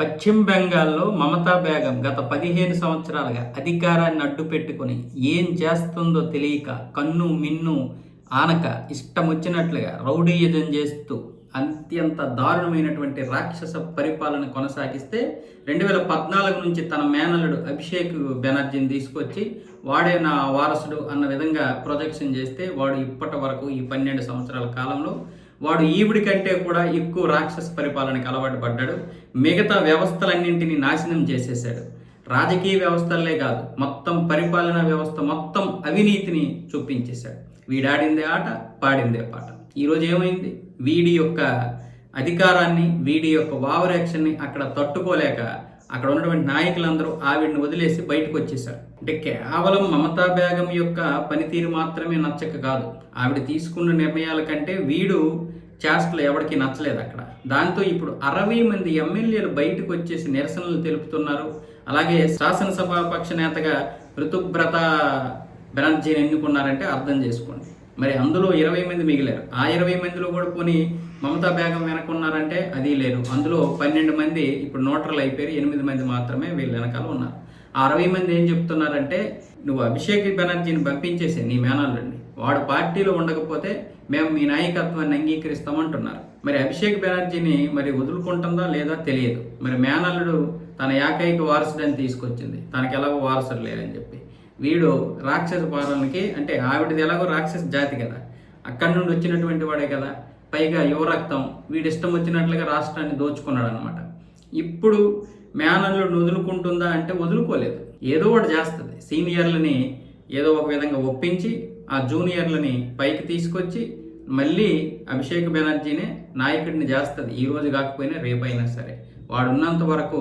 పశ్చిమ బెంగాల్లో మమతా బేగం గత 15 సంవత్సరాలుగా అధికారాన్ని అడ్డుపెట్టుకుని ఏం చేస్తుందో తెలియక కన్ను మిన్ను ఆనక ఇష్టం వచ్చినట్లుగా రౌడీయుధం చేస్తూ అత్యంత దారుణమైనటువంటి రాక్షస పరిపాలన కొనసాగిస్తే 2014 నుంచి తన మేనల్లుడు అభిషేక్ బెనర్జీని తీసుకొచ్చి వాడే నా వారసుడు అన్న విధంగా ప్రొజెక్షన్ చేస్తే వాడు ఇప్పటి వరకు ఈ 12 సంవత్సరాల కాలంలో వాడు ఈవిడి కంటే కూడా ఎక్కువ రాక్షస పరిపాలనకి అలవాటు పడ్డాడు. మిగతా వ్యవస్థలన్నింటినీ నాశనం చేసేసాడు. రాజకీయ వ్యవస్థలే కాదు, మొత్తం పరిపాలనా వ్యవస్థ మొత్తం అవినీతిని చూపించేశాడు. వీడాడిందే ఆట, పాడిందే పాట. ఈరోజు ఏమైంది? వీడి యొక్క అధికారాన్ని, వీడి యొక్క ఓవర్ యాక్షన్ని అక్కడ తట్టుకోలేక అక్కడ ఉన్నటువంటి నాయకులందరూ ఆవిడని వదిలేసి బయటకు వచ్చేసారు. అంటే కేవలం మమతా బేగం యొక్క పనితీరు మాత్రమే నచ్చక కాదు, ఆవిడ తీసుకున్న నిర్ణయాల కంటే వీడు చేష్టలు ఎవరికి నచ్చలేదు అక్కడ. దాంతో ఇప్పుడు 60 మంది ఎమ్మెల్యేలు బయటకు వచ్చేసి నిరసనలు తెలుపుతున్నారు. అలాగే శాసనసభాపక్ష నేతగా ఋతుబ్రత బెనర్జీని ఎన్నుకున్నారంటే అర్థం చేసుకోండి. మరి అందులో 20 మంది మిగిలారు. ఆ 20 మందిలో కూడా పోనీ మమతా బేగం వెనకున్నారంటే అది లేరు. అందులో 12 మంది ఇప్పుడు నోటర్లు అయిపోయారు. 8 మంది మాత్రమే వీళ్ళ వెనకాల ఉన్నారు. ఆ 60 మంది ఏం చెప్తున్నారంటే, నువ్వు అభిషేక్ బెనర్జీని పంపించేసే నీ మేనల్లుడిని, వాడు పార్టీలో ఉండకపోతే మేము మీ నాయకత్వాన్ని అంగీకరిస్తామంటున్నారు. మరి అభిషేక్ బెనర్జీని మరి వదులుకుంటుందా లేదా తెలియదు. మరి మేనల్లుడు తన ఏకైక వారసుడని తీసుకొచ్చింది, తనకి ఎలాగో వారసుడు లేరని చెప్పి వీడు రాక్షస పాలనకి, అంటే ఆవిడది ఎలాగో రాక్షస జాతి కదా, అక్కడి నుండి వచ్చినటువంటి వాడే కదా, పైగా యువరక్తం, వీడి ఇష్టం వచ్చినట్లుగా రాష్ట్రాన్ని దోచుకున్నాడు అనమాట. ఇప్పుడు మేనల్లుడు వదులుకుంటుందా అంటే వదులుకోలేదు, ఏదో ఒకటి చేస్తుంది. సీనియర్లని ఏదో ఒక విధంగా ఒప్పించి ఆ జూనియర్లని పైకి తీసుకొచ్చి మళ్ళీ అభిషేక్ బెనర్జీనే నాయకుడిని చేస్తుంది. ఈ రోజు కాకపోయినా రేపైనా సరే. వాడు ఉన్నంత వరకు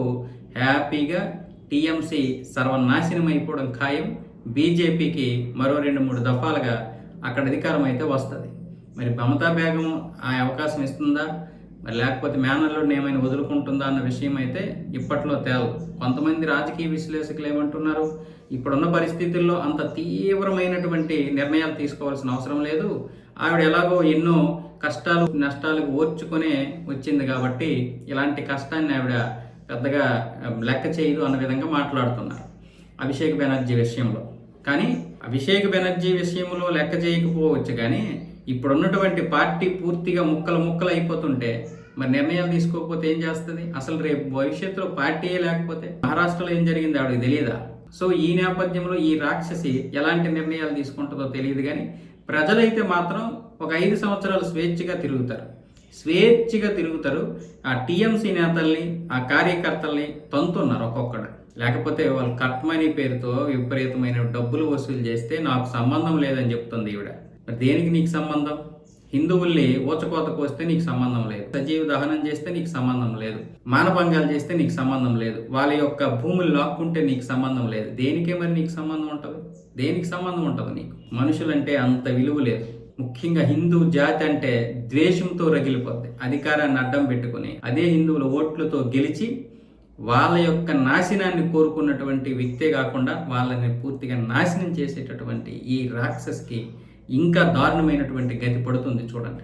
హ్యాపీగా టీఎంసీ సర్వనాశనం అయిపోవడం ఖాయం. బీజేపీకి మరో 2-3 దఫాలుగా అక్కడ అధికారం అయితే వస్తుంది. మరి మమతా బేగం ఆ అవకాశం ఇస్తుందా, మరి లేకపోతే మేనల్లుడిని ఏమైనా వదులుకుంటుందా అన్న విషయం అయితే ఇప్పట్లో తేలదు. కొంతమంది రాజకీయ విశ్లేషకులు ఏమంటున్నారు, ఇప్పుడున్న పరిస్థితుల్లో అంత తీవ్రమైనటువంటి నిర్ణయాలు తీసుకోవాల్సిన అవసరం లేదు, ఆవిడ ఎలాగో ఎన్నో కష్టాలు నష్టాలు ఓర్చుకునే వచ్చింది కాబట్టి ఇలాంటి కష్టాన్ని ఆవిడ పెద్దగా లెక్క చేయదు అన్న విధంగా మాట్లాడుతున్నారు అభిషేక్ బెనర్జీ విషయంలో. కానీ అభిషేక్ బెనర్జీ విషయంలో లెక్క చేయకపోవచ్చు, కానీ ఇప్పుడున్నటువంటి పార్టీ పూర్తిగా ముక్కలు అయిపోతుంటే మరి నిర్ణయాలు తీసుకోకపోతే ఏం చేస్తుంది? అసలు రేపు భవిష్యత్తులో పార్టీయే లేకపోతే మహారాష్ట్రలో ఏం జరిగింది ఆవిడకి తెలియదా? సో ఈ నేపథ్యంలో ఈ రాక్షసి ఎలాంటి నిర్ణయాలు తీసుకుంటుందో తెలియదు. కానీ ప్రజలైతే మాత్రం ఒక 5 సంవత్సరాలు స్వేచ్ఛగా తిరుగుతారు. ఆ టీఎంసీ నేతల్ని, ఆ కార్యకర్తల్ని తంతున్నారు ఒక్కొక్కడు. లేకపోతే వాళ్ళు కట్ మనీ పేరుతో విపరీతమైన డబ్బులు వసూలు చేస్తే నాకు సంబంధం లేదని చెప్తుంది ఈవిడ. మరి దేనికి నీకు సంబంధం? హిందువుల్ని ఊచకోత కోస్తే నీకు సంబంధం లేదు, సజీవ దహనం చేస్తే నీకు సంబంధం లేదు, మానభంగాలు చేస్తే నీకు సంబంధం లేదు, వాళ్ళ యొక్క భూములు లాక్కుంటే నీకు సంబంధం లేదు. దేనికే మరి నీకు సంబంధం ఉంటుంది? దేనికి సంబంధం ఉంటుంది నీకు? మనుషులంటే అంత విలువ లేదు. ముఖ్యంగా హిందూ జాతి అంటే ద్వేషంతో రగిలిపోద్ది. అధికారాన్ని అడ్డం పెట్టుకుని అదే హిందువుల ఓట్లతో గెలిచి వాళ్ళ యొక్క నాశనాన్ని కోరుకున్నటువంటి వ్యక్తే కాకుండా వాళ్ళని పూర్తిగా నాశనం చేసేటటువంటి ఈ రాక్షస్కి ఇంకా దారుణమైనటువంటి గతి పడుతుంది చూడండి.